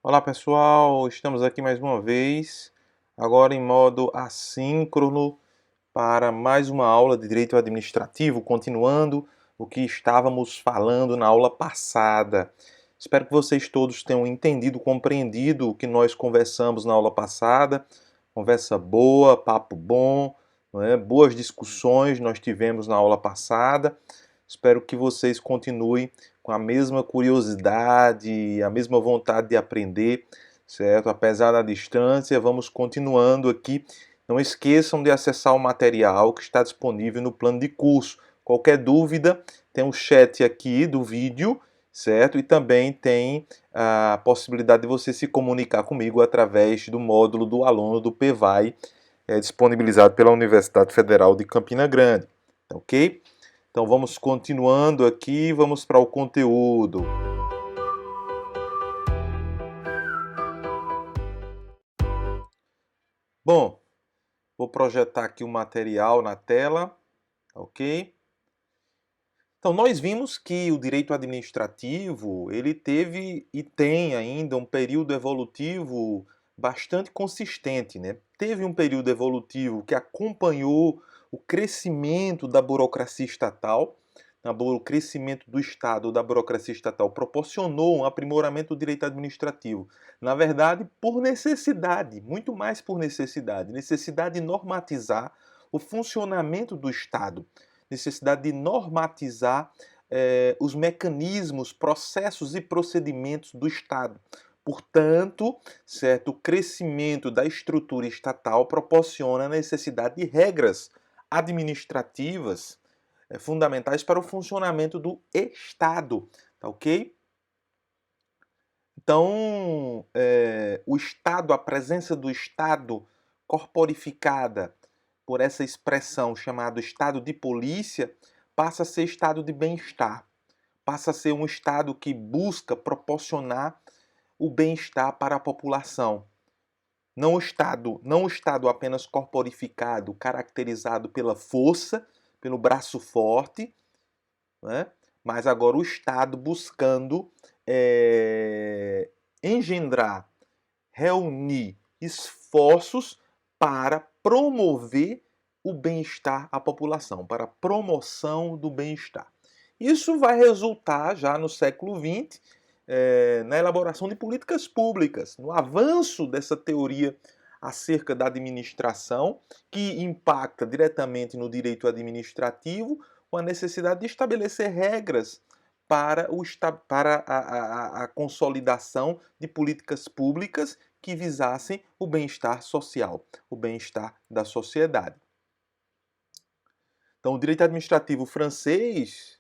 Olá pessoal, estamos aqui mais uma vez, agora em modo assíncrono para mais uma aula de Direito Administrativo, continuando o que estávamos falando na aula passada. Espero que vocês todos tenham entendido, compreendido o que nós conversamos na aula passada. Conversa boa, papo bom, não é? Boas discussões nós tivemos na aula passada. Espero que vocês continuem com a mesma curiosidade, a mesma vontade de aprender, certo? Apesar da distância, vamos continuando aqui. Não esqueçam de acessar o material que está disponível no plano de curso. Qualquer dúvida, tem o chat aqui do vídeo, certo? E também tem a possibilidade de você se comunicar comigo através do módulo do aluno do PVAI, disponibilizado pela Universidade Federal de Campina Grande, ok? Então vamos continuando aqui, vamos para o conteúdo. Bom, vou projetar aqui o material na tela, ok? Então nós vimos que o direito administrativo, ele teve e tem ainda um período evolutivo bastante consistente, né? Teve um período evolutivo que acompanhou o crescimento da burocracia estatal, o crescimento do Estado, da burocracia estatal, proporcionou um aprimoramento do direito administrativo. Na verdade, por necessidade, muito mais por necessidade de normatizar o funcionamento do Estado, necessidade de normatizar os mecanismos, processos e procedimentos do Estado. Portanto, certo, o crescimento da estrutura estatal proporciona a necessidade de regras administrativas fundamentais para o funcionamento do Estado, tá ok? Então, o Estado, a presença do Estado corporificada por essa expressão chamada Estado de polícia, passa a ser estado de bem-estar, passa a ser um Estado que busca proporcionar o bem-estar para a população. Não o Estado apenas corporificado, caracterizado pela força, pelo braço forte, né? Mas agora o Estado buscando engendrar, reunir esforços para promover o bem-estar à população, para a promoção do bem-estar. Isso vai resultar já no século XX na elaboração de políticas públicas, no avanço dessa teoria acerca da administração, que impacta diretamente no direito administrativo, com a necessidade de estabelecer regras para a consolidação de políticas públicas que visassem o bem-estar social, o bem-estar da sociedade. Então, o direito administrativo francês,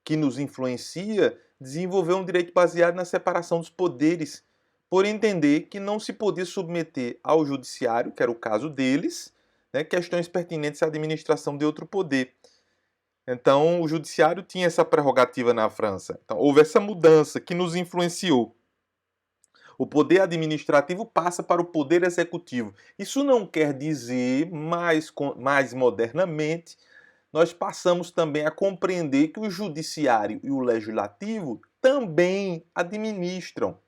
que nos influencia, desenvolveu um direito baseado na separação dos poderes, por entender que não se podia submeter ao judiciário, que era o caso deles, né, questões pertinentes à administração de outro poder. Então, o judiciário tinha essa prerrogativa na França. Então, houve essa mudança que nos influenciou. O poder administrativo passa para o poder executivo. Isso não quer dizer, mais modernamente, nós passamos também a compreender que o judiciário e o legislativo também administram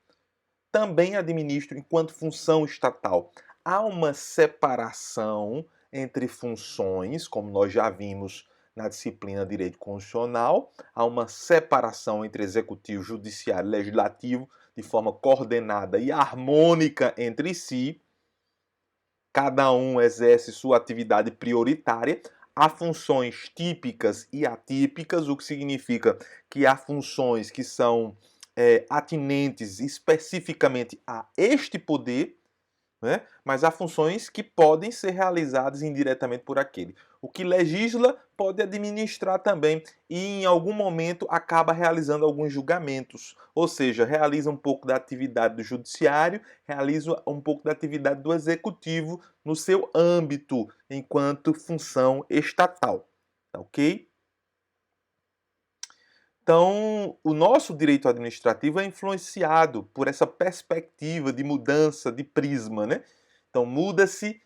enquanto função estatal. Há uma separação entre funções, como nós já vimos na disciplina Direito Constitucional, há uma separação entre executivo, judiciário e legislativo de forma coordenada e harmônica entre si. Cada um exerce sua atividade prioritária. Há funções típicas e atípicas, o que significa que há funções que são atinentes especificamente a este poder, né? Mas há funções que podem ser realizadas indiretamente por aquele. O que legisla pode administrar também e em algum momento acaba realizando alguns julgamentos, ou seja, realiza um pouco da atividade do judiciário, realiza um pouco da atividade do executivo no seu âmbito enquanto função estatal, tá ok? Então, o nosso direito administrativo é influenciado por essa perspectiva de mudança de prisma, né? Então, muda-se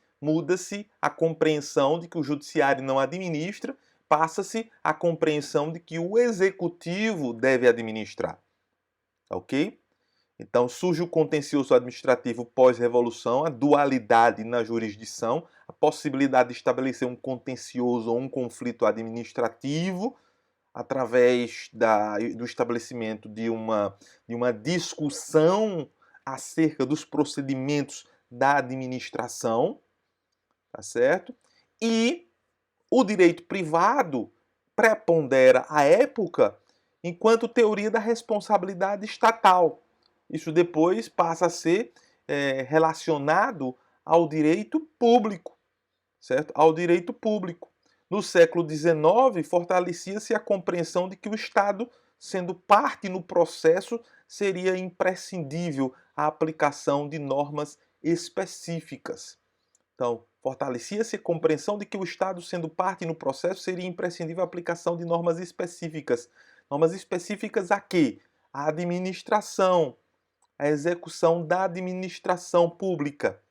a compreensão de que o judiciário não administra, passa-se a compreensão de que o executivo deve administrar, ok? Então, surge o contencioso administrativo pós-revolução, a dualidade na jurisdição, a possibilidade de estabelecer um contencioso ou um conflito administrativo, através do estabelecimento de uma discussão acerca dos procedimentos da administração, tá certo? E o direito privado prepondera à época enquanto teoria da responsabilidade estatal. Isso depois passa a ser relacionado ao direito público, certo? Ao direito público. No século XIX, fortalecia-se a compreensão de que o Estado, sendo parte no processo, seria imprescindível a aplicação de normas específicas. Então, fortalecia-se a compreensão de que o Estado, sendo parte no processo, seria imprescindível a aplicação de normas específicas. Normas específicas a quê? A administração, a execução da administração pública.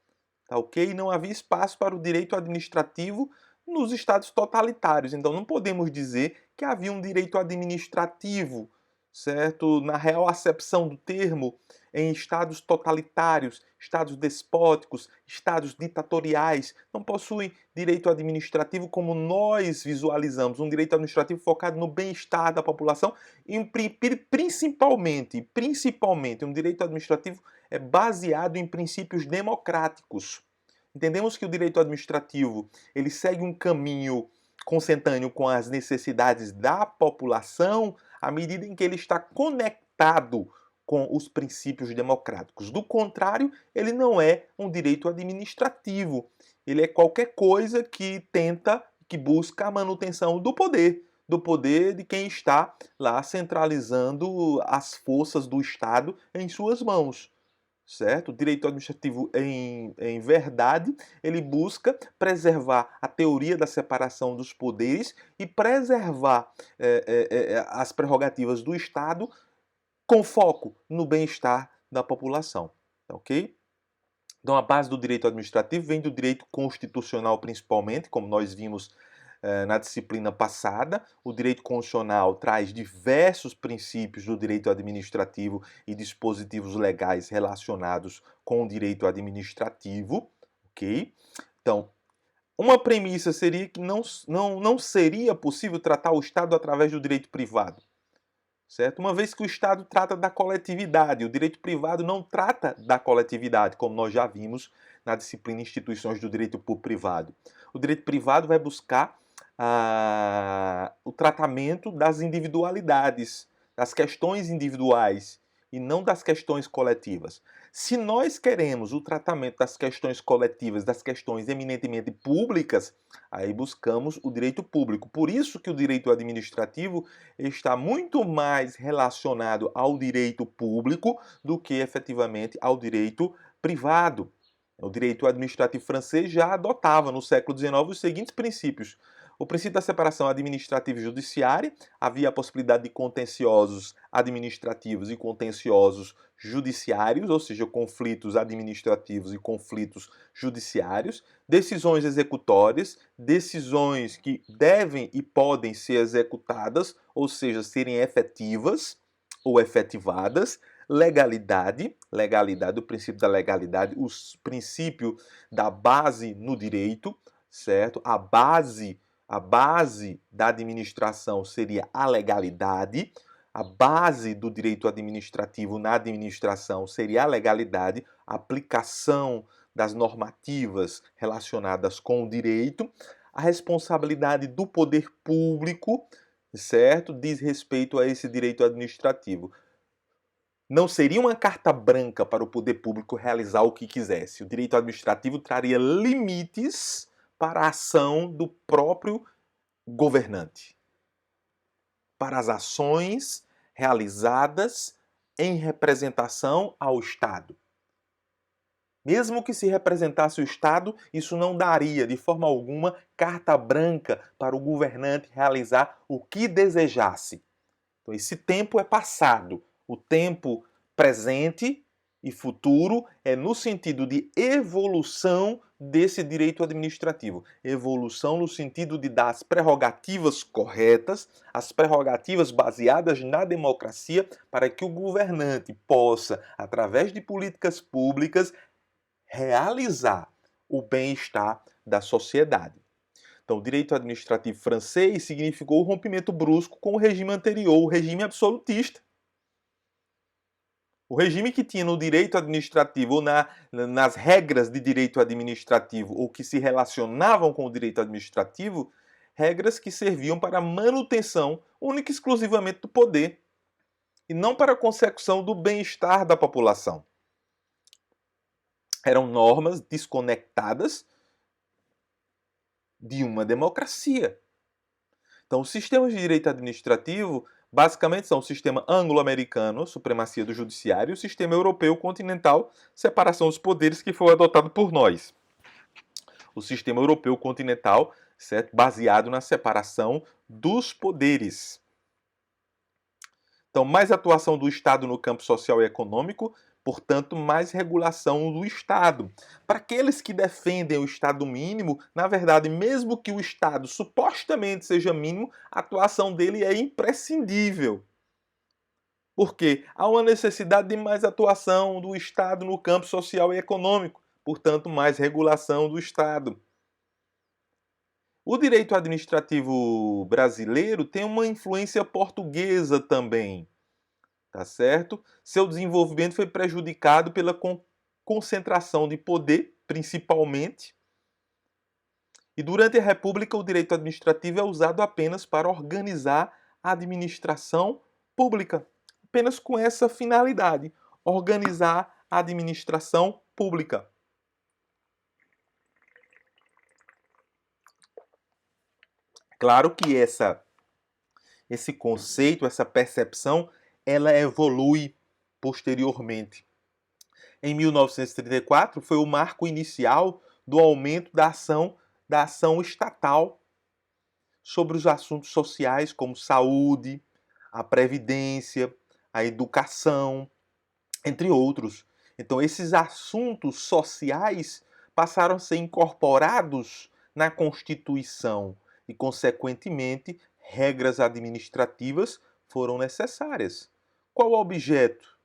Tá ok? Não havia espaço para o direito administrativo nos estados totalitários. Então não podemos dizer que havia um direito administrativo, certo? Na real acepção do termo, em estados totalitários, estados despóticos, estados ditatoriais, não possuem direito administrativo como nós visualizamos, um direito administrativo focado no bem-estar da população e principalmente um direito administrativo é baseado em princípios democráticos. Entendemos que o direito administrativo ele segue um caminho consentâneo com as necessidades da população à medida em que ele está conectado com os princípios democráticos. Do contrário, ele não é um direito administrativo. Ele é qualquer coisa que tenta, que busca a manutenção do poder de quem está lá centralizando as forças do Estado em suas mãos. Certo? O direito administrativo, em verdade, ele busca preservar a teoria da separação dos poderes e preservar as prerrogativas do Estado com foco no bem-estar da população. Ok? Então, a base do direito administrativo vem do direito constitucional, principalmente, como nós vimos na disciplina passada. O direito constitucional traz diversos princípios do direito administrativo e dispositivos legais relacionados com o direito administrativo, ok? Então, uma premissa seria que não seria possível tratar o Estado através do direito privado, certo? Uma vez que o Estado trata da coletividade, o direito privado não trata da coletividade, como nós já vimos na disciplina Instituições do Direito Privado. O direito privado vai buscar o tratamento das individualidades, das questões individuais e não das questões coletivas. Se nós queremos o tratamento das questões coletivas, das questões eminentemente públicas, aí buscamos o direito público. Por isso que o direito administrativo está muito mais relacionado ao direito público do que efetivamente ao direito privado. O direito administrativo francês já adotava no século XIX os seguintes princípios: o princípio da separação administrativa e judiciária, havia a possibilidade de contenciosos administrativos e contenciosos judiciários, ou seja, conflitos administrativos e conflitos judiciários, decisões executórias, decisões que devem e podem ser executadas, ou seja, serem efetivas ou efetivadas, legalidade, o princípio da legalidade, o princípio da base no direito, certo? A base da administração seria a legalidade, a base do direito administrativo na administração seria a legalidade, a aplicação das normativas relacionadas com o direito, a responsabilidade do poder público, certo? Diz respeito a esse direito administrativo. Não seria uma carta branca para o poder público realizar o que quisesse. O direito administrativo traria limites para a ação do próprio governante, para as ações realizadas em representação ao Estado. Mesmo que se representasse o Estado, isso não daria, de forma alguma, carta branca para o governante realizar o que desejasse. Então, esse tempo é passado. O tempo presente e futuro é no sentido de evolução desse direito administrativo. Evolução no sentido de dar as prerrogativas corretas, as prerrogativas baseadas na democracia, para que o governante possa, através de políticas públicas, realizar o bem-estar da sociedade. Então, o direito administrativo francês significou o rompimento brusco com o regime anterior, o regime absolutista. O regime que tinha no direito administrativo, ou nas regras de direito administrativo, ou que se relacionavam com o direito administrativo, regras que serviam para a manutenção única e exclusivamente do poder, e não para a consecução do bem-estar da população. Eram normas desconectadas de uma democracia. Então, os sistemas de direito administrativo basicamente são o sistema anglo-americano, supremacia do judiciário, e o sistema europeu continental, separação dos poderes, que foi adotado por nós. O sistema europeu continental, certo? Baseado na separação dos poderes. Então, mais atuação do Estado no campo social e econômico, portanto, mais regulação do Estado. Para aqueles que defendem o Estado mínimo, na verdade, mesmo que o Estado supostamente seja mínimo, a atuação dele é imprescindível. Porque há uma necessidade de mais atuação do Estado no campo social e econômico, portanto, mais regulação do Estado. O direito administrativo brasileiro tem uma influência portuguesa também. Tá certo? Seu desenvolvimento foi prejudicado pela concentração de poder, principalmente, E durante a República, o direito administrativo é usado apenas para organizar a administração pública. Apenas com essa finalidade, organizar a administração pública. Claro que esse conceito, essa percepção, ela evolui posteriormente. Em 1934, foi o marco inicial do aumento da ação estatal sobre os assuntos sociais, como saúde, a previdência, a educação, entre outros. Então, esses assuntos sociais passaram a ser incorporados na Constituição e, consequentemente, regras administrativas foram necessárias. Qual o objeto?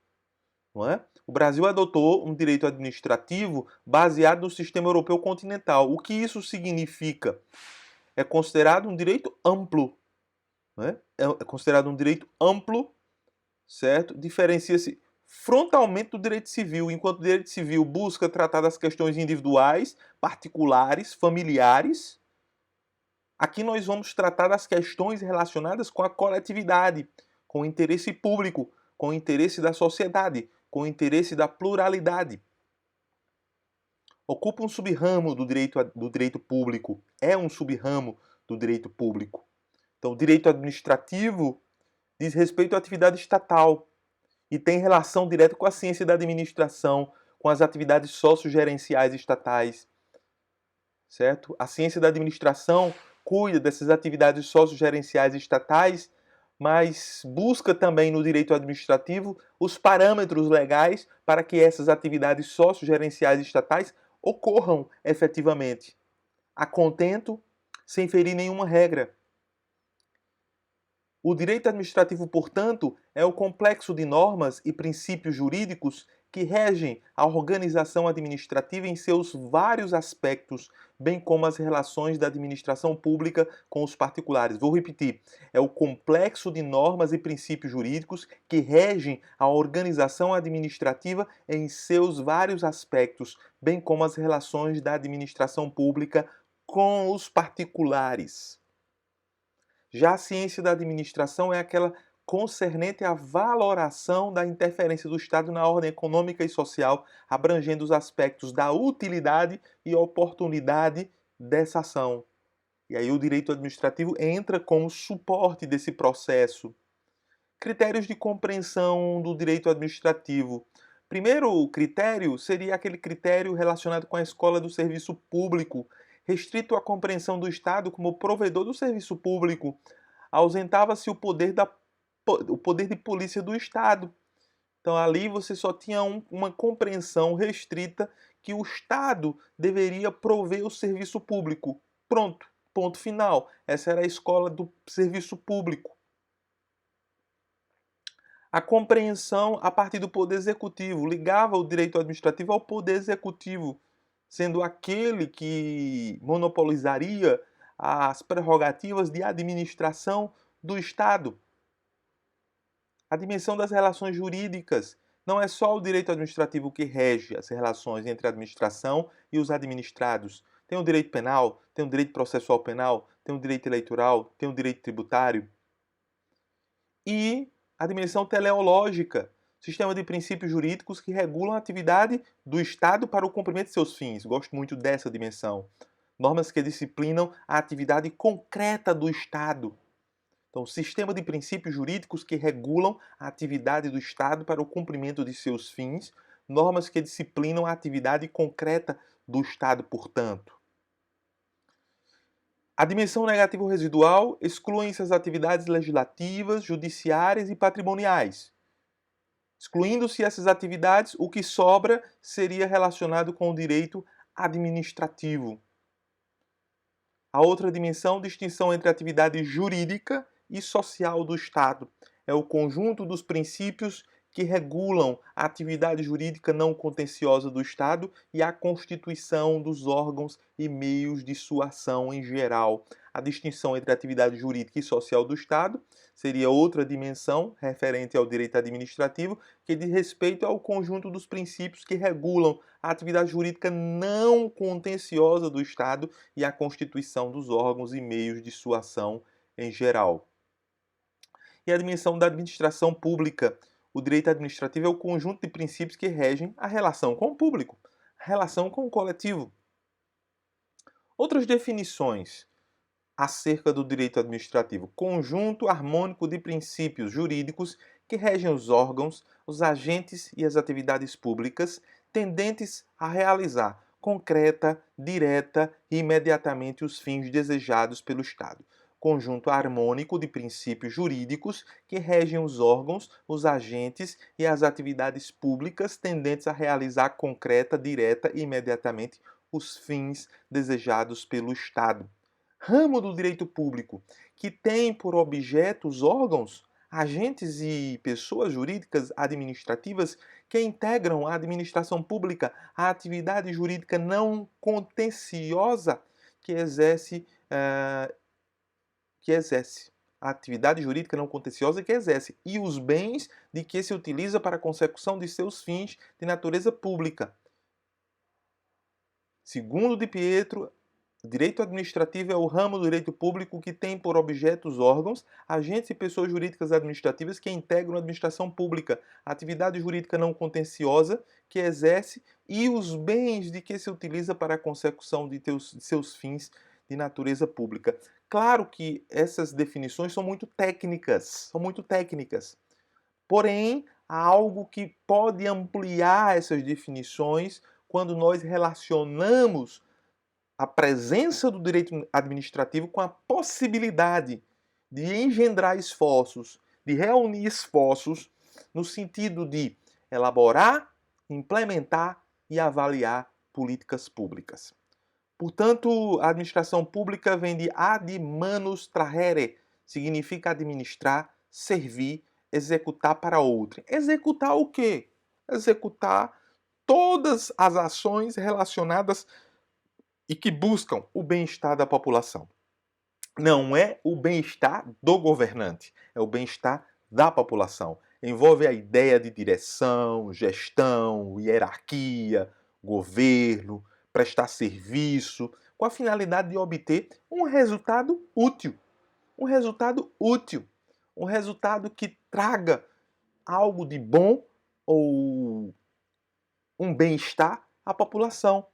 Não é? O Brasil adotou um direito administrativo baseado no sistema europeu continental. O que isso significa? É considerado um direito amplo. Não é? É considerado um direito amplo, certo? Diferencia-se frontalmente do direito civil, enquanto o direito civil busca tratar das questões individuais, particulares, familiares. Aqui nós vamos tratar das questões relacionadas com a coletividade, com o interesse público, com o interesse da sociedade, com o interesse da pluralidade. Ocupa um subramo do direito público, é um subramo do direito público. Então, o direito administrativo diz respeito à atividade estatal e tem relação direta com a ciência da administração, com as atividades sociogerenciais estatais, certo? A ciência da administração cuida dessas atividades sociogerenciais estatais, mas busca também no direito administrativo os parâmetros legais para que essas atividades sociogerenciais estatais ocorram efetivamente, a contento, sem ferir nenhuma regra. O direito administrativo, portanto, é o complexo de normas e princípios jurídicos que regem a organização administrativa em seus vários aspectos, bem como as relações da administração pública com os particulares. Vou repetir: é o complexo de normas e princípios jurídicos que regem a organização administrativa em seus vários aspectos, bem como as relações da administração pública com os particulares. Já a ciência da administração é aquela concernente à valoração da interferência do Estado na ordem econômica e social, abrangendo os aspectos da utilidade e oportunidade dessa ação. E aí o direito administrativo entra como suporte desse processo. Critérios de compreensão do direito administrativo. Primeiro critério seria aquele critério relacionado com a escola do serviço público, restrito à compreensão do Estado como provedor do serviço público. Ausentava-se o poder de polícia do Estado. Então ali você só tinha uma compreensão restrita que o Estado deveria prover o serviço público. Pronto, ponto final. Essa era a escola do serviço público. A compreensão a partir do poder executivo ligava o direito administrativo ao poder executivo, sendo aquele que monopolizaria as prerrogativas de administração do Estado. A dimensão das relações jurídicas. Não é só o direito administrativo que rege as relações entre a administração e os administrados. Tem o direito penal, tem o direito processual penal, tem o direito eleitoral, tem o direito tributário. E a dimensão teleológica, sistema de princípios jurídicos que regulam a atividade do Estado para o cumprimento de seus fins. Gosto muito dessa dimensão. Normas que disciplinam a atividade concreta do Estado. Então, sistema de princípios jurídicos que regulam a atividade do Estado para o cumprimento de seus fins. Normas que disciplinam a atividade concreta do Estado, portanto. A dimensão negativo-residual excluem-se as atividades legislativas, judiciárias e patrimoniais. Excluindo-se essas atividades, o que sobra seria relacionado com o direito administrativo. A outra dimensão, distinção entre a atividade jurídica e social do Estado. É o conjunto dos princípios que regulam a atividade jurídica não contenciosa do Estado e a constituição dos órgãos e meios de sua ação em geral. A distinção entre a atividade jurídica e social do Estado seria outra dimensão referente ao direito administrativo, que diz respeito ao conjunto dos princípios que regulam a atividade jurídica não contenciosa do Estado e a constituição dos órgãos e meios de sua ação em geral. E a dimensão da administração pública. O direito administrativo é o conjunto de princípios que regem a relação com o público, a relação com o coletivo. Outras definições acerca do direito administrativo: conjunto harmônico de princípios jurídicos que regem os órgãos, os agentes e as atividades públicas, tendentes a realizar concreta, direta e imediatamente os fins desejados pelo Estado. Conjunto harmônico de princípios jurídicos que regem os órgãos, os agentes e as atividades públicas, tendentes a realizar concreta, direta e imediatamente os fins desejados pelo Estado. Ramo do direito público que tem por objeto os órgãos, agentes e pessoas jurídicas administrativas que integram a administração pública, a atividade jurídica não contenciosa que exerce a atividade jurídica não contenciosa que exerce e os bens de que se utiliza para a consecução de seus fins de natureza pública. Segundo de Pietro, direito administrativo é o ramo do direito público que tem por objeto os órgãos, agentes e pessoas jurídicas administrativas que integram a administração pública, a atividade jurídica não contenciosa que exerce e os bens de que se utiliza para a consecução de seus fins de natureza pública. Claro que essas definições são muito técnicas, Porém, há algo que pode ampliar essas definições quando nós relacionamos a presença do direito administrativo com a possibilidade de engendrar esforços, de reunir esforços no sentido de elaborar, implementar e avaliar políticas públicas. Portanto, a administração pública vem de ad manus trahere, significa administrar, servir, executar para outrem. Executar o quê? Executar todas as ações relacionadas e que buscam o bem-estar da população. Não é o bem-estar do governante, é o bem-estar da população. Envolve a ideia de direção, gestão, hierarquia, governo, prestar serviço, com a finalidade de obter um resultado útil. Um resultado útil. Um resultado que traga algo de bom ou um bem-estar à população.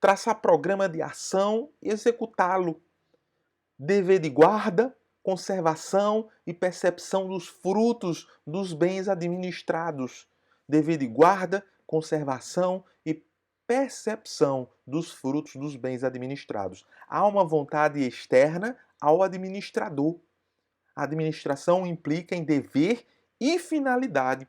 Traçar programa de ação e executá-lo. Dever de guarda, conservação e percepção dos frutos dos bens administrados. Dever de guarda, conservação e percepção dos frutos dos bens administrados. Há uma vontade externa ao administrador. A administração implica em dever e finalidade.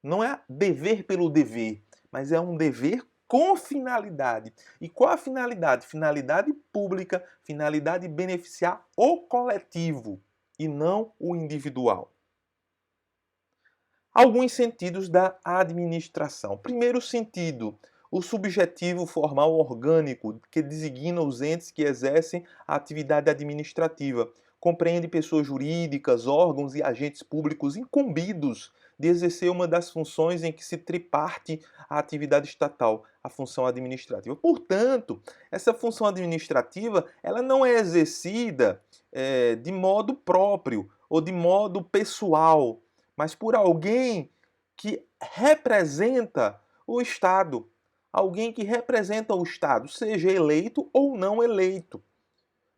Não é dever pelo dever, mas é um dever com finalidade. E qual a finalidade? Finalidade pública, finalidade de beneficiar o coletivo e não o individual. Alguns sentidos da administração. Primeiro sentido, o subjetivo formal orgânico, que designa os entes que exercem a atividade administrativa. Compreende pessoas jurídicas, órgãos e agentes públicos incumbidos de exercer uma das funções em que se triparte a atividade estatal, a função administrativa. Portanto, essa função administrativa ela não é exercida de modo próprio ou de modo pessoal, mas por alguém que representa o Estado, alguém que representa o Estado, seja eleito ou não eleito,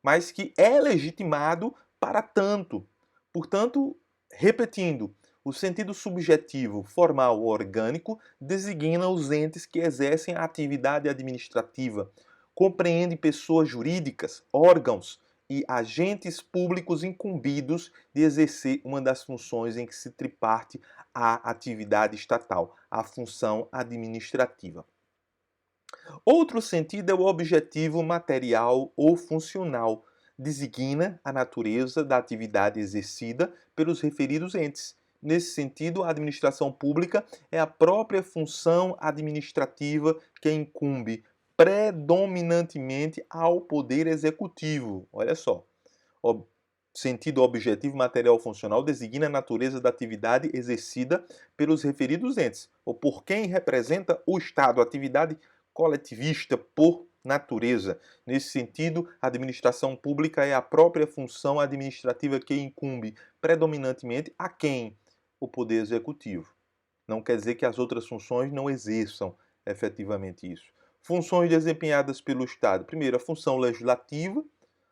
mas que é legitimado para tanto. Portanto, repetindo, o sentido subjetivo, formal ou orgânico designa os entes que exercem a atividade administrativa, compreende pessoas jurídicas, órgãos e agentes públicos incumbidos de exercer uma das funções em que se triparte a atividade estatal, a função administrativa. Outro sentido é o objetivo material ou funcional, designa a natureza da atividade exercida pelos referidos entes, Nesse sentido, a administração pública é a própria função administrativa que incumbe predominantemente ao poder executivo. Olha só. Sentido objetivo material funcional designa a natureza da atividade exercida pelos referidos entes, ou por quem representa o Estado, atividade coletivista por natureza. Nesse sentido, a administração pública é a própria função administrativa que incumbe predominantemente a quem? O poder executivo. Não quer dizer que as outras funções não exerçam efetivamente isso. Funções desempenhadas pelo Estado. Primeiro, a função legislativa,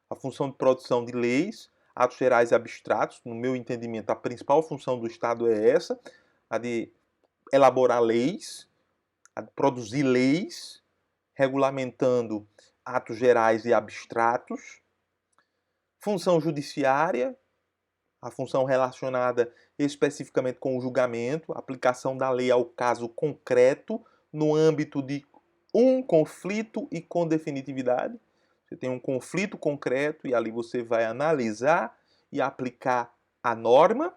a função de produção de leis, atos gerais e abstratos. No meu entendimento, a principal função do Estado é essa, a de elaborar leis, a de produzir leis, regulamentando atos gerais e abstratos. Função judiciária, a função relacionada especificamente com o julgamento, aplicação da lei ao caso concreto, no âmbito de um conflito e com definitividade. Você tem um conflito concreto e ali você vai analisar e aplicar a norma,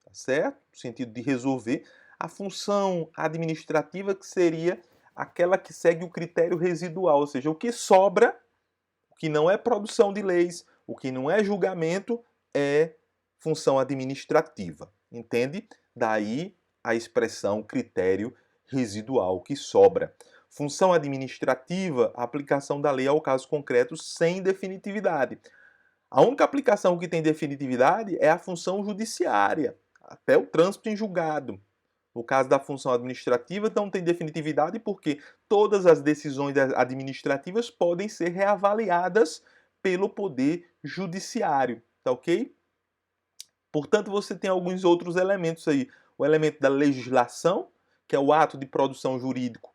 tá certo? No sentido de resolver. A função administrativa, que seria aquela que segue o critério residual, ou seja, o que sobra, o que não é produção de leis, o que não é julgamento, é função administrativa. Entende? Daí a expressão critério residual, que sobra. Função administrativa, a aplicação da lei ao caso concreto sem definitividade. A única aplicação que tem definitividade é a função judiciária, até o trânsito em julgado. No caso da função administrativa, não tem definitividade porque todas as decisões administrativas podem ser reavaliadas pelo poder judiciário, tá ok? Portanto, você tem alguns outros elementos aí. O elemento da legislação, que é o ato de produção jurídica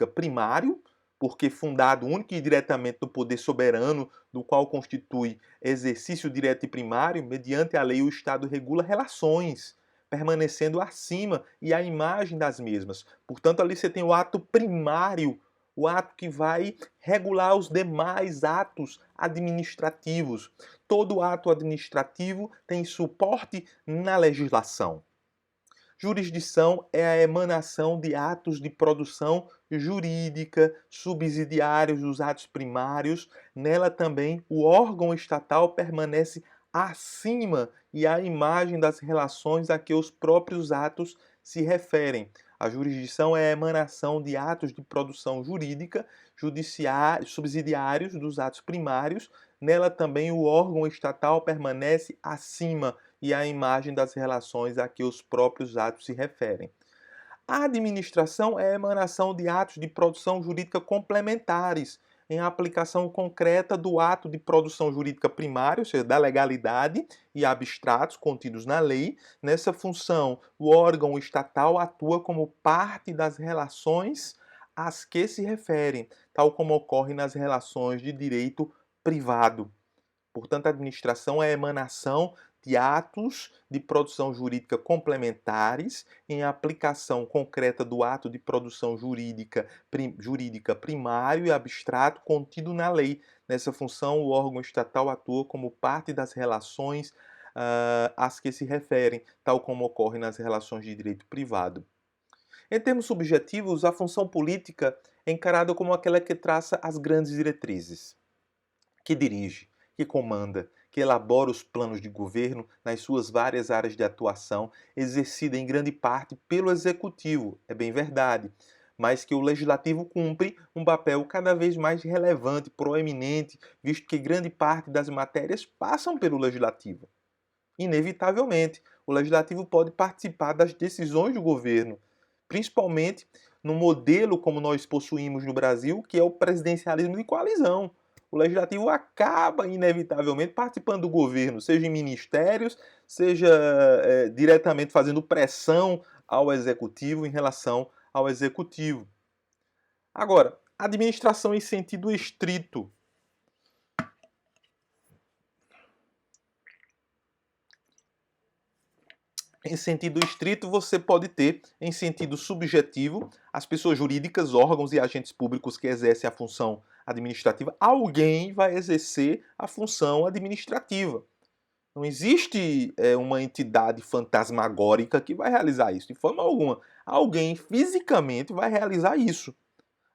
primário, porque fundado único e diretamente no poder soberano, do qual constitui exercício direto e primário, mediante a lei o Estado regula relações, permanecendo acima e à imagem das mesmas. Portanto, ali você tem o ato primário, o ato que vai regular os demais atos administrativos. Todo ato administrativo tem suporte na legislação. Jurisdição é a emanação de atos de produção jurídica, subsidiários dos atos primários. Nela também o órgão estatal permanece acima e à imagem das relações a que os próprios atos se referem. A jurisdição é a emanação de atos de produção jurídica, subsidiários dos atos primários. Nela também o órgão estatal permanece acima e à imagem das relações a que os próprios atos se referem. A administração é a emanação de atos de produção jurídica complementares, em aplicação concreta do ato de produção jurídica primário, ou seja, da legalidade e abstratos contidos na lei. Nessa função, o órgão estatal atua como parte das relações às que se referem, tal como ocorre nas relações de direito privado. Portanto, a administração é a emanação de atos de produção jurídica complementares em aplicação concreta do ato de produção jurídica primário e abstrato contido na lei. Nessa função, o órgão estatal atua como parte das relações às que se referem, tal como ocorre nas relações de direito privado. Em termos subjetivos, a função política é encarada como aquela que traça as grandes diretrizes, que dirige, que comanda, que elabora os planos de governo nas suas várias áreas de atuação, exercida em grande parte pelo Executivo, é bem verdade, mas que o Legislativo cumpre um papel cada vez mais relevante, proeminente, visto que grande parte das matérias passam pelo Legislativo. Inevitavelmente, o Legislativo pode participar das decisões do governo, principalmente no modelo como nós possuímos no Brasil, que é o presidencialismo de coalizão. O Legislativo acaba, inevitavelmente, participando do governo, seja em ministérios, seja diretamente fazendo pressão ao Executivo em relação ao Executivo. Agora, administração em sentido estrito. Em sentido estrito, você pode ter, em sentido subjetivo, as pessoas jurídicas, órgãos e agentes públicos que exercem a função administrativa. Alguém vai exercer a função administrativa. Não existe uma entidade fantasmagórica que vai realizar isso, de forma alguma. Alguém fisicamente vai realizar isso.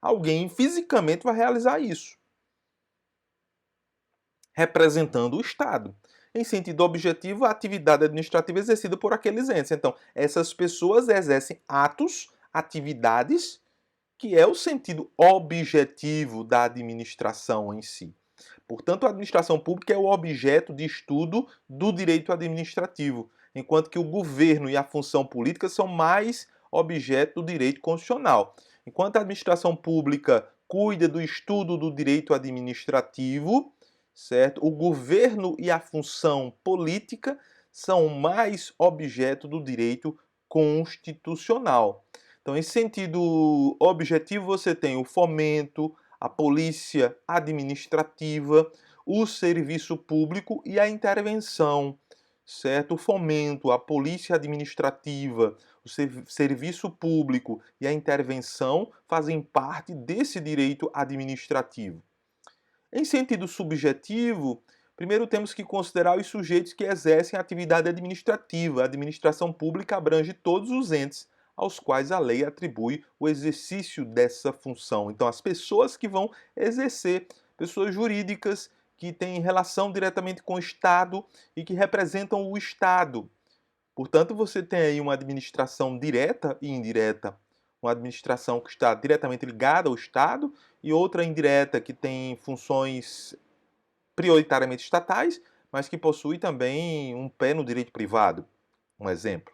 Alguém fisicamente vai realizar isso, representando o Estado. Em sentido objetivo, a atividade administrativa é exercida por aqueles entes. Então, essas pessoas exercem atos, atividades, que é o sentido objetivo da administração em si. Portanto, a administração pública é o objeto de estudo do direito administrativo, enquanto que o governo e a função política são mais objeto do direito constitucional. Enquanto a administração pública cuida do estudo do direito administrativo, certo? O governo e a função política são mais objeto do direito constitucional. Então, em sentido objetivo, você tem o fomento, a polícia administrativa, o serviço público e a intervenção, certo? O fomento, a polícia administrativa, o serviço público e a intervenção fazem parte desse direito administrativo. Em sentido subjetivo, primeiro temos que considerar os sujeitos que exercem a atividade administrativa. A administração pública abrange todos os entes aos quais a lei atribui o exercício dessa função. Então, as pessoas que vão exercer, pessoas jurídicas que têm relação diretamente com o Estado e que representam o Estado. Portanto, você tem aí uma administração direta e indireta. Uma administração que está diretamente ligada ao Estado e outra indireta que tem funções prioritariamente estatais, mas que possui também um pé no direito privado. Um exemplo.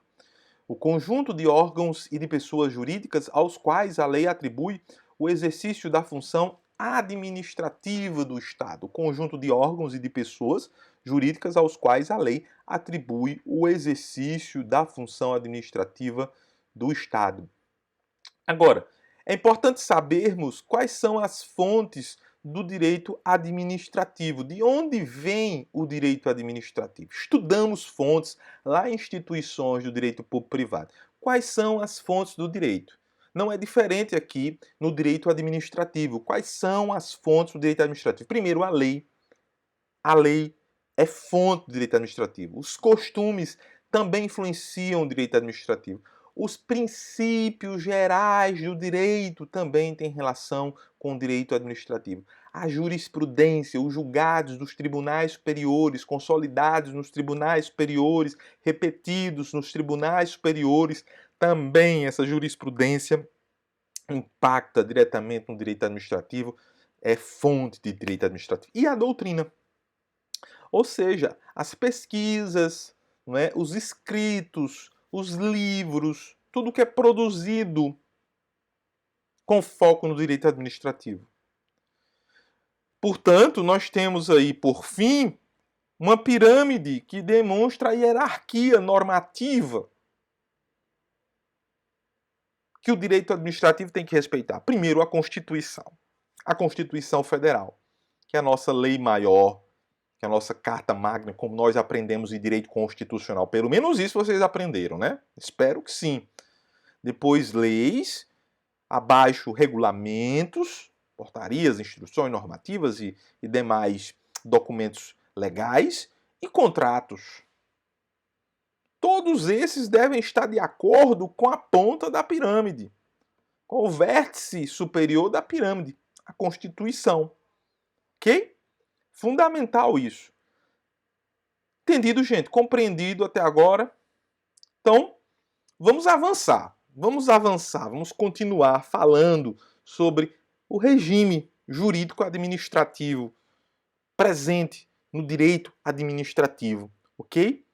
O conjunto de órgãos e de pessoas jurídicas aos quais a lei atribui o exercício da função administrativa do Estado. O conjunto de órgãos e de pessoas jurídicas aos quais a lei atribui o exercício da função administrativa do Estado. Agora, é importante sabermos quais são as fontes do direito administrativo. De onde vem o direito administrativo? Estudamos fontes lá em instituições do direito público-privado. Quais são as fontes do direito? Não é diferente aqui no direito administrativo. Quais são as fontes do direito administrativo? Primeiro, a lei. A lei é fonte do direito administrativo. Os costumes também influenciam o direito administrativo. Os princípios gerais do direito também têm relação com o direito administrativo. A jurisprudência, os julgados dos tribunais superiores, consolidados nos tribunais superiores, repetidos nos tribunais superiores, também essa jurisprudência impacta diretamente no direito administrativo, é fonte de direito administrativo. E a doutrina. Ou seja, as pesquisas, não é? Os escritos, os livros, tudo que é produzido com foco no direito administrativo. Portanto, nós temos aí, por fim, uma pirâmide que demonstra a hierarquia normativa que o direito administrativo tem que respeitar. Primeiro, a Constituição Federal, que é a nossa lei maior, que é a nossa carta magna, como nós aprendemos em direito constitucional. Pelo menos isso vocês aprenderam, né? Espero que sim. Depois, leis, abaixo, regulamentos, portarias, instruções normativas e demais documentos legais e contratos. Todos esses devem estar de acordo com a ponta da pirâmide, com o vértice superior da pirâmide, a Constituição. Ok? Fundamental isso. Entendido, gente? Compreendido até agora? Então, vamos avançar. Vamos continuar falando sobre o regime jurídico administrativo presente no direito administrativo, ok?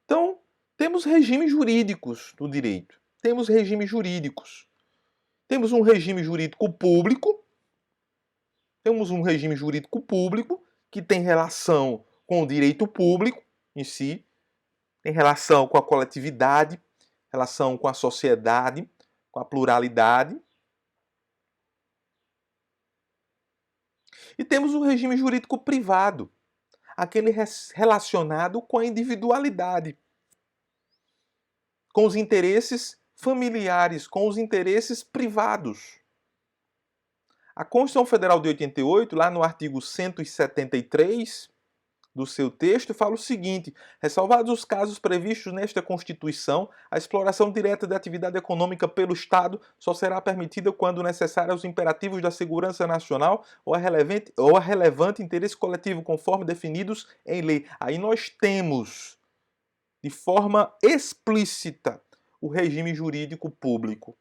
Então, temos regimes jurídicos do direito. Temos regimes jurídicos. Temos um regime jurídico público. Temos um regime jurídico público que tem relação com o direito público em si, tem relação com a coletividade, relação com a sociedade, com a pluralidade. E temos o regime jurídico privado, aquele relacionado com a individualidade, com os interesses familiares, com os interesses privados. A Constituição Federal de 88, lá no artigo 173, do seu texto, fala o seguinte: ressalvados os casos previstos nesta Constituição, a exploração direta da atividade econômica pelo Estado só será permitida quando necessária aos imperativos da segurança nacional ou a relevante interesse coletivo, conforme definidos em lei. Aí nós temos, de forma explícita, o regime jurídico público.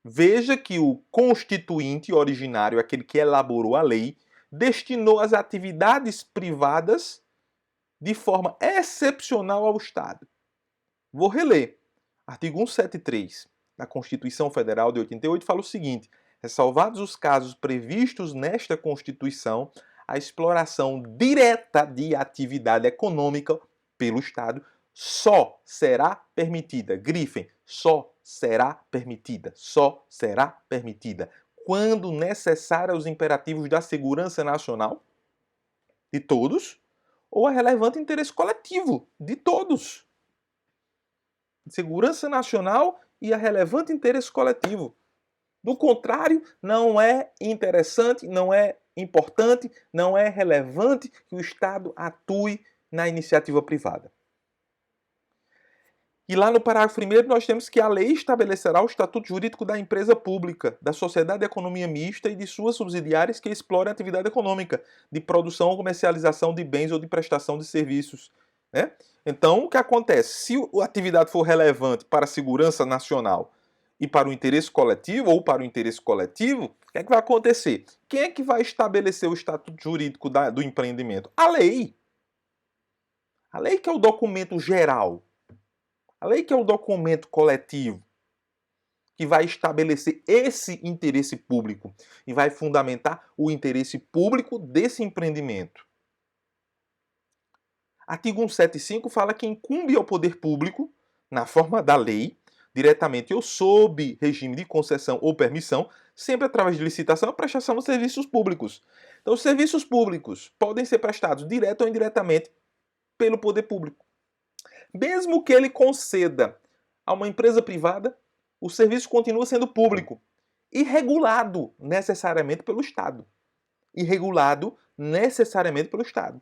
Veja que o constituinte originário, aquele que elaborou a lei, destinou as atividades privadas de forma excepcional ao Estado. Vou reler. Artigo 173 da Constituição Federal de 88 fala o seguinte: ressalvados os casos previstos nesta Constituição, a exploração direta de atividade econômica pelo Estado só será permitida, grifem, só será permitida, quando necessária aos imperativos da segurança nacional de todos ou a relevante interesse coletivo de todos. Segurança nacional e a relevante interesse coletivo. Do contrário, não é interessante, não é importante, não é relevante que o Estado atue na iniciativa privada. E lá no parágrafo 1º nós temos que a lei estabelecerá o estatuto jurídico da empresa pública, da sociedade de economia mista e de suas subsidiárias que explorem a atividade econômica de produção ou comercialização de bens ou de prestação de serviços. Né? Então, o que acontece? Se a atividade for relevante para a segurança nacional e para o interesse coletivo, ou para o interesse coletivo, o que é que vai acontecer? Quem é que vai estabelecer o estatuto jurídico do empreendimento? A lei. A lei que é o documento geral. A lei que é o documento coletivo que vai estabelecer esse interesse público e vai fundamentar o interesse público desse empreendimento. Artigo 175 fala que incumbe ao poder público, na forma da lei, diretamente ou sob regime de concessão ou permissão, sempre através de licitação, a prestação de serviços públicos. Então, os serviços públicos podem ser prestados direto ou indiretamente pelo poder público. Mesmo que ele conceda a uma empresa privada, o serviço continua sendo público e regulado necessariamente pelo Estado. E regulado necessariamente pelo Estado.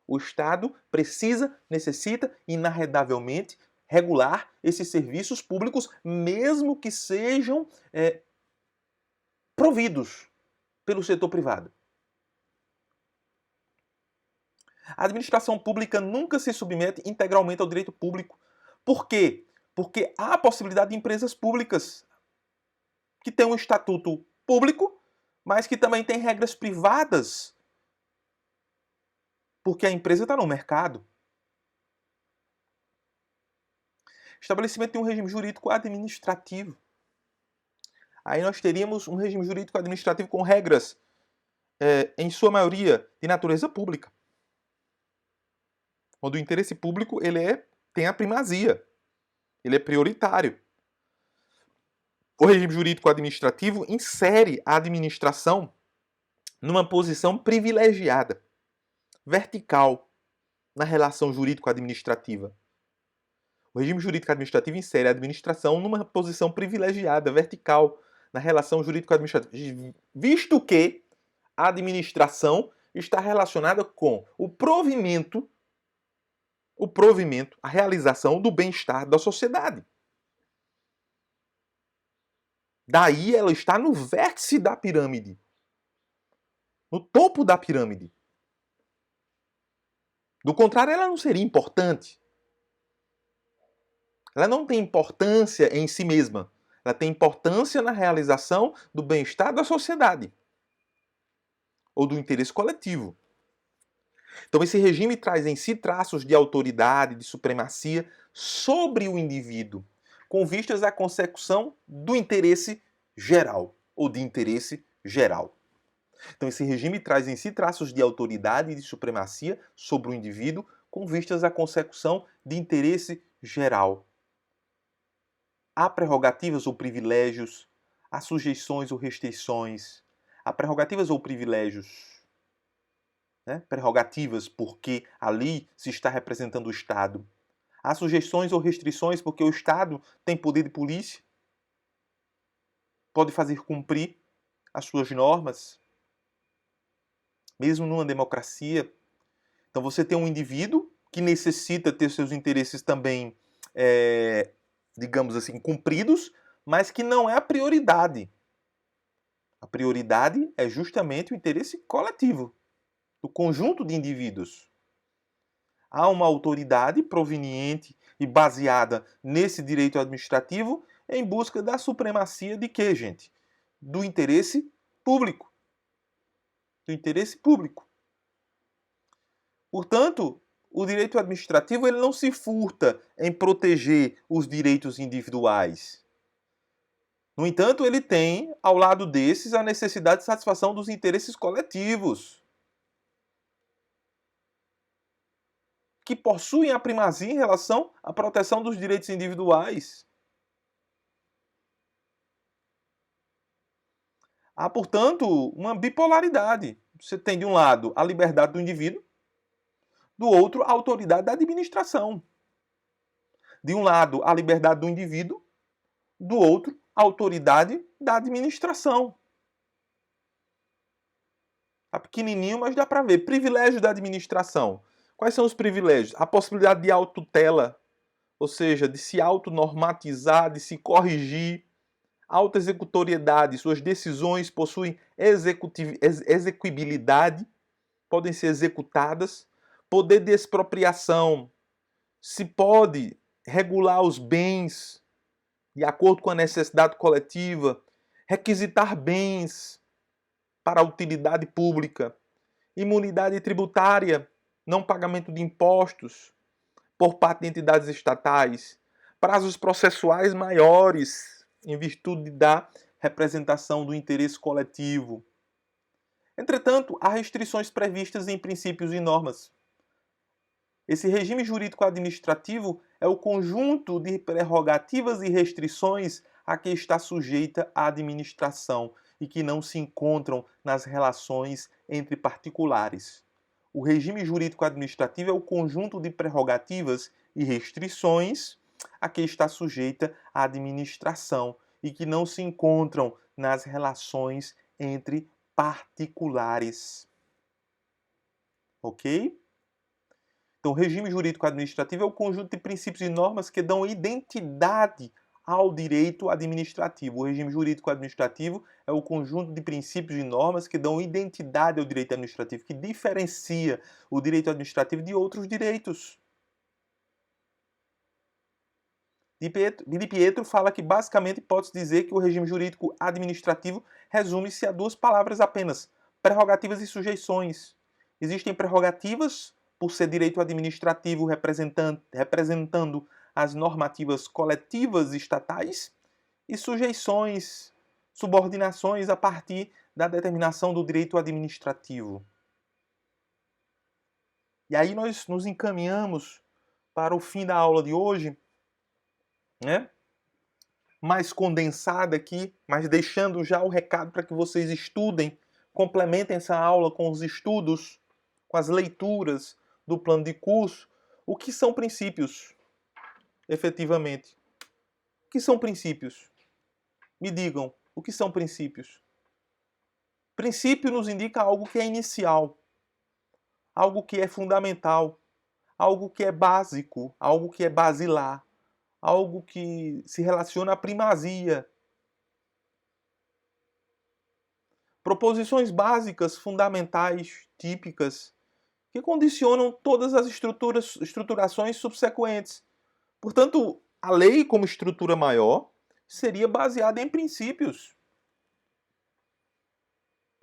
O Estado precisa, necessita, inarredavelmente, regular esses serviços públicos, mesmo que sejam providos pelo setor privado. A administração pública nunca se submete integralmente ao direito público. Por quê? Porque há a possibilidade de empresas públicas que têm um estatuto público, mas que também têm regras privadas, porque a empresa está no mercado. Estabelecimento de um regime jurídico administrativo. Aí nós teríamos um regime jurídico administrativo com regras, em sua maioria, de natureza pública. Onde o interesse público tem a primazia. Ele é prioritário. O regime jurídico administrativo insere a administração numa posição privilegiada, vertical, na relação jurídico-administrativa. O regime jurídico administrativo insere a administração numa posição privilegiada, vertical, na relação jurídico-administrativa, visto que a administração está relacionada com o provimento, a realização do bem-estar da sociedade. Daí ela está no vértice da pirâmide, no topo da pirâmide. Do contrário, ela não seria importante. Ela não tem importância em si mesma. Ela tem importância na realização do bem-estar da sociedade ou do interesse coletivo. Então, esse regime traz em si traços de autoridade, de supremacia sobre o indivíduo, com vistas à consecução do interesse geral ou de interesse geral. Então, esse regime traz em si traços de autoridade e de supremacia sobre o indivíduo, com vistas à consecução de interesse geral. Há prerrogativas ou privilégios, há sujeições ou restrições, há prerrogativas ou privilégios. Prerrogativas porque ali se está representando o Estado. Há sujeições ou restrições porque o Estado tem poder de polícia, pode fazer cumprir as suas normas, mesmo numa democracia. Então você tem um indivíduo que necessita ter seus interesses também, digamos assim, cumpridos, mas que não é a prioridade. A prioridade é justamente o interesse coletivo, do conjunto de indivíduos. Há uma autoridade proveniente e baseada nesse direito administrativo em busca da supremacia de quê, gente? Do interesse público. Do interesse público. Portanto, o direito administrativo ele não se furta em proteger os direitos individuais. No entanto, ele tem, ao lado desses, a necessidade de satisfação dos interesses coletivos, que possuem a primazia em relação à proteção dos direitos individuais. Há, portanto, uma bipolaridade. Você tem, de um lado, a liberdade do indivíduo, do outro, a autoridade da administração. De um lado, a liberdade do indivíduo, do outro, a autoridade da administração. Tá pequenininho, mas dá para ver. Privilégio da administração. Quais são os privilégios? A possibilidade de autotutela, ou seja, de se autonormatizar, de se corrigir. Autoexecutoriedade, suas decisões possuem execuibilidade, podem ser executadas. Poder de expropriação, se pode regular os bens de acordo com a necessidade coletiva, requisitar bens para a utilidade pública, imunidade tributária, não pagamento de impostos por parte de entidades estatais, prazos processuais maiores em virtude da representação do interesse coletivo. Entretanto, há restrições previstas em princípios e normas. Esse regime jurídico administrativo é o conjunto de prerrogativas e restrições a que está sujeita a administração e que não se encontram nas relações entre particulares. O regime jurídico administrativo é o conjunto de prerrogativas e restrições a que está sujeita a administração e que não se encontram nas relações entre particulares. Ok? Então, o regime jurídico administrativo é o conjunto de princípios e normas que dão identidade ao direito administrativo. O regime jurídico administrativo é o conjunto de princípios e normas que dão identidade ao direito administrativo, que diferencia o direito administrativo de outros direitos. De Pietro fala que basicamente pode-se dizer que o regime jurídico administrativo resume-se a duas palavras apenas: prerrogativas e sujeições. Existem prerrogativas por ser direito administrativo representando as normativas coletivas estatais, e sujeições, subordinações a partir da determinação do direito administrativo. E aí nós nos encaminhamos para o fim da aula de hoje, né? Mais condensada aqui, mas deixando já o recado para que vocês estudem, complementem essa aula com os estudos, com as leituras do plano de curso. O que são princípios, efetivamente? O que são princípios? Me digam, o que são princípios? Princípio nos indica algo que é inicial, algo que é fundamental, algo que é básico, algo que é basilar, algo que se relaciona à primazia. Proposições básicas, fundamentais, típicas, que condicionam todas as estruturações subsequentes. Portanto, a lei, como estrutura maior, seria baseada em princípios.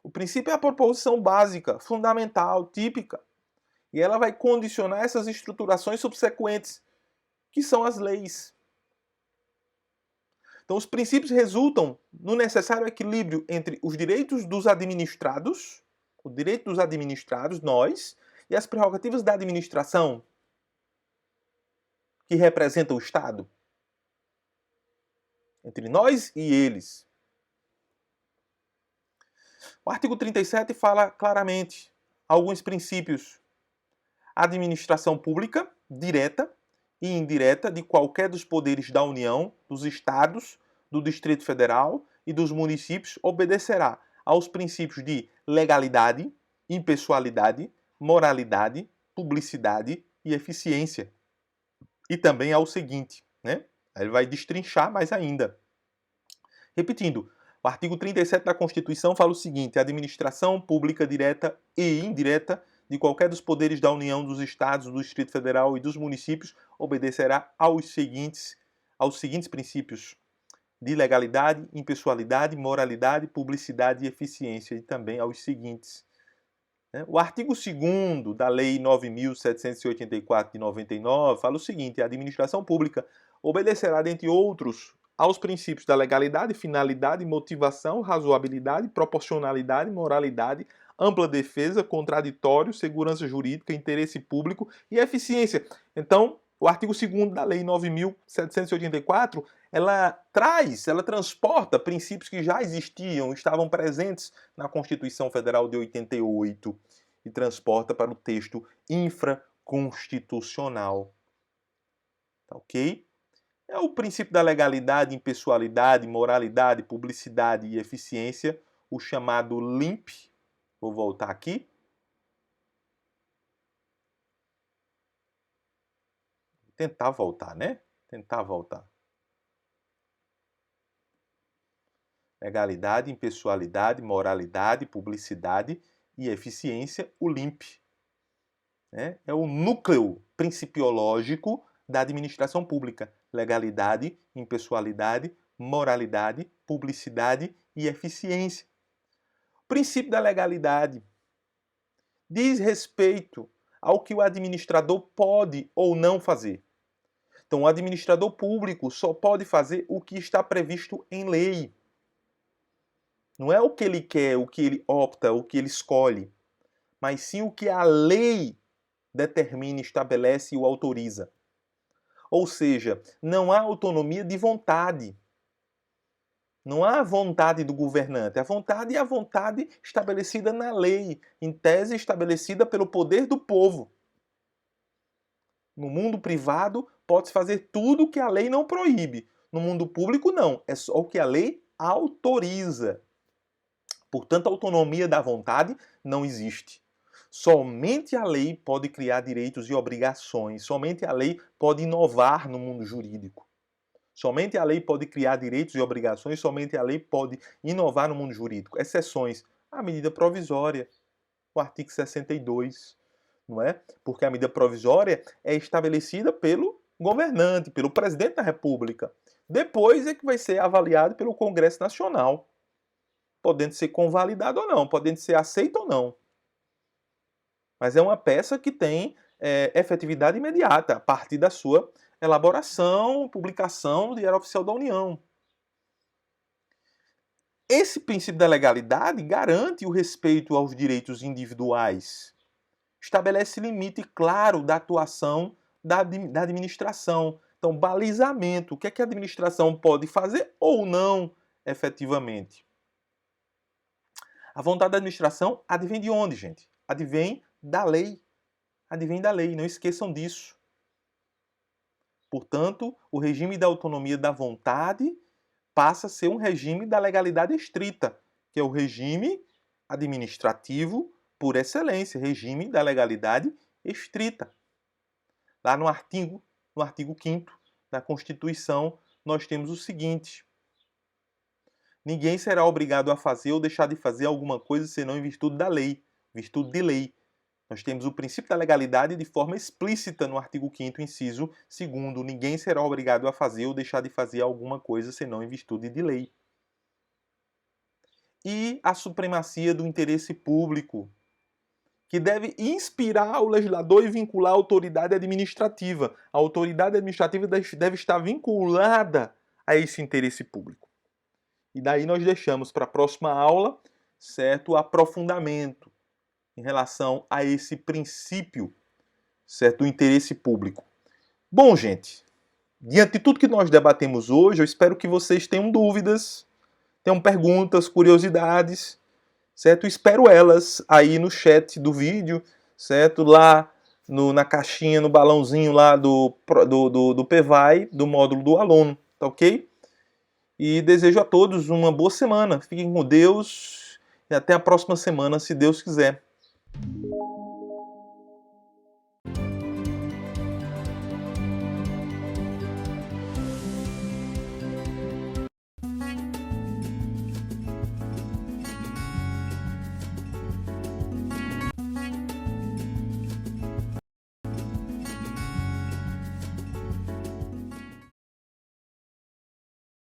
O princípio é a proposição básica, fundamental, típica. E ela vai condicionar essas estruturações subsequentes, que são as leis. Então, os princípios resultam no necessário equilíbrio entre os direitos dos administrados, o direito dos administrados, nós, e as prerrogativas da administração, que representa o Estado. Entre nós e eles. O artigo 37 fala claramente alguns princípios. Administração pública, direta e indireta, de qualquer dos poderes da União, dos Estados, do Distrito Federal e dos municípios, obedecerá aos princípios de legalidade, impessoalidade, moralidade, publicidade e eficiência. E também ao seguinte, né? Ele vai destrinchar mais ainda. Repetindo, o artigo 37 da Constituição fala o seguinte: a administração pública direta e indireta de qualquer dos poderes da União, dos Estados, do Distrito Federal e dos municípios obedecerá aos seguintes princípios de legalidade, impessoalidade, moralidade, publicidade e eficiência, e também aos seguintes. O artigo 2º da Lei 9.784 de 99 fala o seguinte: a administração pública obedecerá, dentre outros, aos princípios da legalidade, finalidade, motivação, razoabilidade, proporcionalidade, moralidade, ampla defesa, contraditório, segurança jurídica, interesse público e eficiência. Então, o artigo 2º da Lei 9.784, ela transporta princípios que já existiam, estavam presentes na Constituição Federal de 88 e transporta para o texto infraconstitucional. Tá ok? É o princípio da legalidade, impessoalidade, moralidade, publicidade e eficiência, o chamado LIMP. Vou voltar aqui. Tentar voltar, né? Tentar voltar. Legalidade, impessoalidade, moralidade, publicidade e eficiência, o LIMP. É o núcleo principiológico da administração pública. Legalidade, impessoalidade, moralidade, publicidade e eficiência. O princípio da legalidade diz respeito ao que o administrador pode ou não fazer. Então, o administrador público só pode fazer o que está previsto em lei. Não é o que ele quer, o que ele opta, o que ele escolhe, mas sim o que a lei determina, estabelece e o autoriza. Ou seja, não há autonomia de vontade. Não há vontade do governante. A vontade é a vontade estabelecida na lei, em tese estabelecida pelo poder do povo. No mundo privado, pode-se fazer tudo o que a lei não proíbe. No mundo público, não. É só o que a lei autoriza. Portanto, a autonomia da vontade não existe. Somente a lei pode criar direitos e obrigações. Somente a lei pode inovar no mundo jurídico. Somente a lei pode criar direitos e obrigações. Somente a lei pode inovar no mundo jurídico. Exceções: a medida provisória, o artigo 62, não é? Porque a medida provisória é estabelecida pelo governante, pelo presidente da República. Depois é que vai ser avaliado pelo Congresso Nacional, podendo ser convalidado ou não, podendo ser aceito ou não. Mas é uma peça que tem efetividade imediata, a partir da sua elaboração, publicação no Diário Oficial da União. Esse princípio da legalidade garante o respeito aos direitos individuais, estabelece limite claro da atuação da administração. Então, balizamento, o que é que a administração pode fazer ou não efetivamente. A vontade da administração advém de onde, gente? Advém da lei. Advém da lei, não esqueçam disso. Portanto, o regime da autonomia da vontade passa a ser um regime da legalidade estrita, que é o regime administrativo por excelência, regime da legalidade estrita. Lá no artigo 5º da Constituição, nós temos o seguinte: ninguém será obrigado a fazer ou deixar de fazer alguma coisa senão em virtude da lei, virtude de lei. Nós temos o princípio da legalidade de forma explícita no artigo 5º, inciso 2º. Ninguém será obrigado a fazer ou deixar de fazer alguma coisa senão em virtude de lei. E a supremacia do interesse público, que deve inspirar o legislador e vincular a autoridade administrativa. A autoridade administrativa deve estar vinculada a esse interesse público. E daí nós deixamos para a próxima aula, certo, o aprofundamento em relação a esse princípio, certo, do interesse público. Bom, gente, diante de tudo que nós debatemos hoje, eu espero que vocês tenham dúvidas, tenham perguntas, curiosidades, certo? Espero elas aí no chat do vídeo, certo? Lá na caixinha, no balãozinho lá do PVAI, do módulo do aluno, tá ok? E desejo a todos uma boa semana. Fiquem com Deus e até a próxima semana, se Deus quiser.